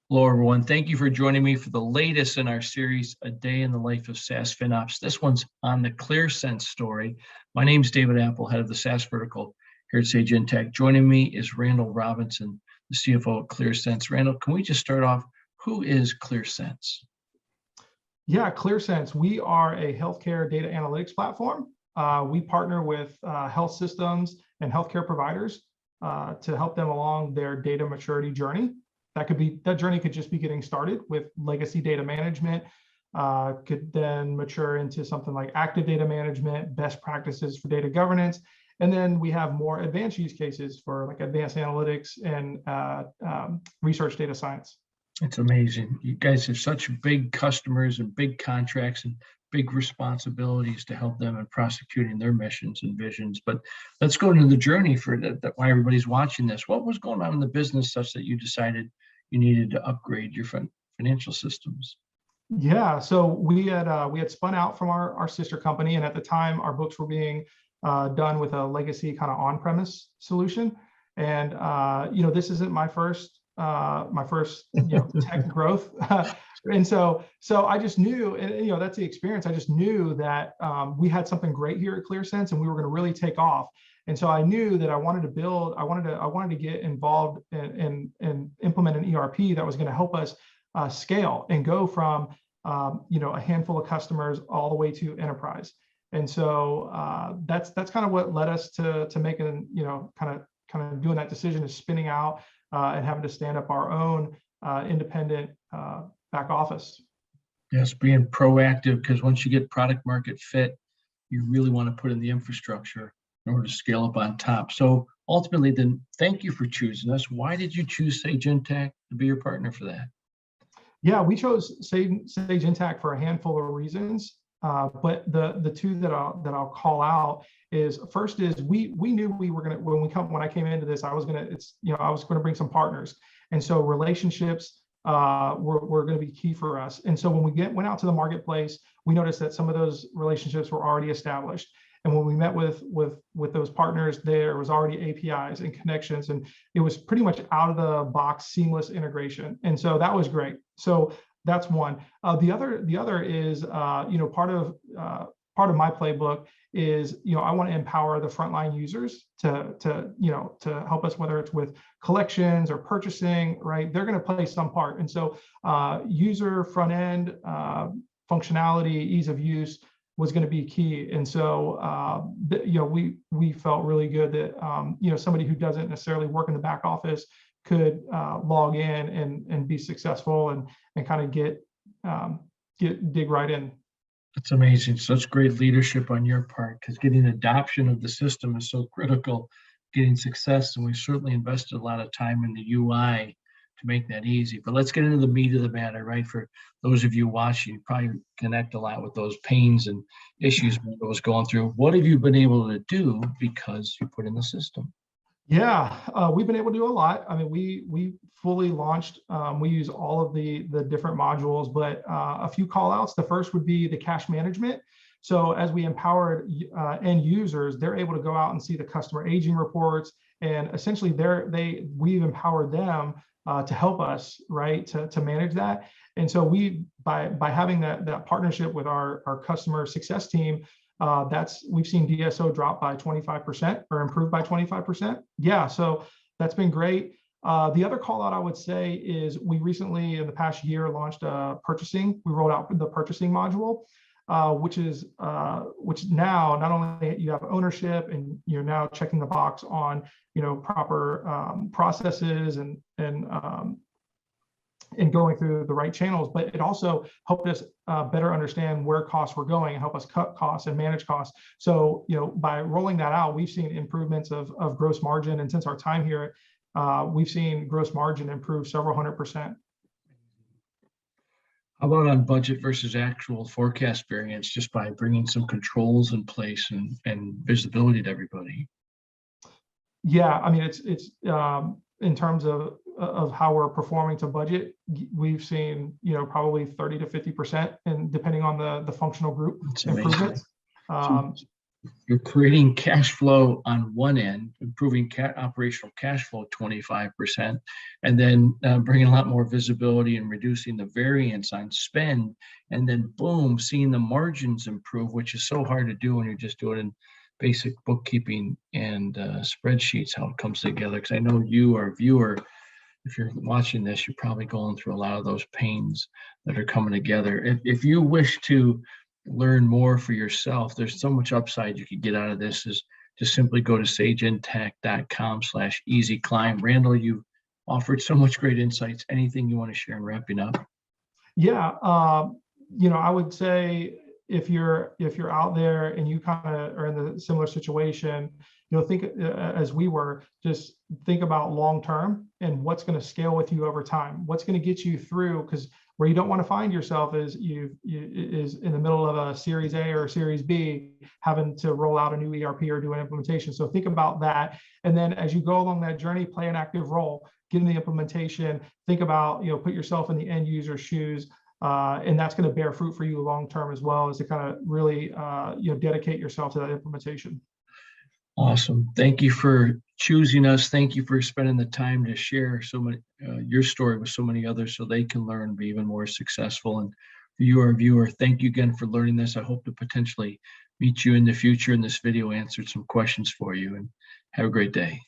Hello, everyone. Thank you for joining me for the latest in our series, A Day in the Life of SaaS FinOps. This one's on the Clearsense story. My name is David Apple, head of the SaaS vertical here at Sage Intacct. Joining me is Randall Robinson, the CFO at Clearsense. Randall, can we just start off? Who is Clearsense? Yeah, Clearsense. We are a healthcare data analytics platform. We partner with health systems and healthcare providers to help them along their data maturity journey. That journey could just be getting started with legacy data management, could then mature into something like active data management, best practices for data governance. And then we have more advanced use cases for like advanced analytics and research data science. It's amazing. You guys have such big customers and big contracts and big responsibilities to help them in prosecuting their missions and visions. But let's go into the journey for that, why everybody's watching this. What was going on in the business such that you decided you needed to upgrade your financial systems? Yeah, so we had spun out from our sister company, and at the time our books were being done with a legacy kind of on-premise solution. And this isn't my first tech growth. And so I just knew, and that's the experience. I just knew that we had something great here at Clearsense, and we were going to really take off. And so I knew that I wanted to get involved and implement an ERP that was going to help us scale and go from a handful of customers all the way to enterprise. And so that's kind of what led us to making kind of doing that decision, is spinning out and having to stand up our own independent back office. Yes, being proactive, because once you get product market fit, you really want to put in the infrastructure in order to scale up on top. So ultimately, then, thank you for choosing us. Why did you choose Sage Intacct to be your partner for that? Yeah, we chose Sage Intacct for a handful of reasons. But the two that I'll call out is, first is we knew we were gonna, when I came into this, I was gonna bring some partners, and so relationships were going to be key for us. And so when we went out to the marketplace, we noticed that some of those relationships were already established. And when we met with those partners, there was already APIs and connections, and it was pretty much out of the box, seamless integration. And so that was great. So that's one. The other is part of my playbook is I want to empower the frontline users to help us, whether it's with collections or purchasing, right? They're going to play some part. And so user front end functionality, ease of use was going to be key. And so we felt really good that somebody who doesn't necessarily work in the back office could log in and be successful and kind of dig right in. That's amazing. Such great leadership on your part, because getting adoption of the system is so critical, getting success. And we certainly invested a lot of time in the UI to make that easy. But let's get into the meat of the matter, right? For those of you watching, you probably connect a lot with those pains and issues that was going through. What have you been able to do because you put in the system? Yeah, we've been able to do a lot. I mean, we fully launched. We use all of the different modules, but a few call outs. The first would be the cash management. So as we empowered end users, they're able to go out and see the customer aging reports, and essentially we've empowered them to help us, right, to manage that. And so by having that partnership with our customer success team, we've seen DSO drop by 25% or improve by 25%. Yeah, so that's been great. The other call out I would say is we recently, in the past year, launched purchasing. We rolled out the purchasing module, which now not only you have ownership and you're now checking the box on proper processes and going through the right channels, but it also helped us better understand where costs were going and help us cut costs and manage costs. So, by rolling that out, we've seen improvements of gross margin. And since our time here, we've seen gross margin improve several 100%. How about on budget versus actual forecast variance, just by bringing some controls in place and visibility to everybody? Yeah, I mean, it's in terms of how we're performing to budget, we've seen probably 30 to 50%, and depending on the functional group improvements. you're creating cash flow on one end, improving operational cash flow 25%, and then bringing a lot more visibility and reducing the variance on spend. And then boom, seeing the margins improve, which is so hard to do when you're just doing it in basic bookkeeping and spreadsheets, how it comes together. Because I know you, our viewer, if you're watching this, you're probably going through a lot of those pains that are coming together. If you wish to learn more for yourself, there's so much upside you could get out of this. Is just simply go to sageintech.com/easy climb. Randall, you offered so much great insights. Anything you want to share in wrapping up? Yeah, I would say if you're out there and you kind of are in the similar situation, think as we were, just think about long term and what's going to scale with you over time. What's going to get you through, because where you don't want to find yourself is is in the middle of a Series A or a Series B, having to roll out a new ERP or do an implementation. So think about that, and then as you go along that journey, play an active role. Get in the implementation. Think about put yourself in the end user's shoes. And that's going to bear fruit for you long term, as well as to kind of really dedicate yourself to that implementation. Awesome. Thank you for choosing us. Thank you for spending the time to share so many your story with so many others, so they can learn and be even more successful. And for you, our viewer, thank you again for learning this. I hope to potentially meet you in the future, and this video answered some questions for you. And have a great day.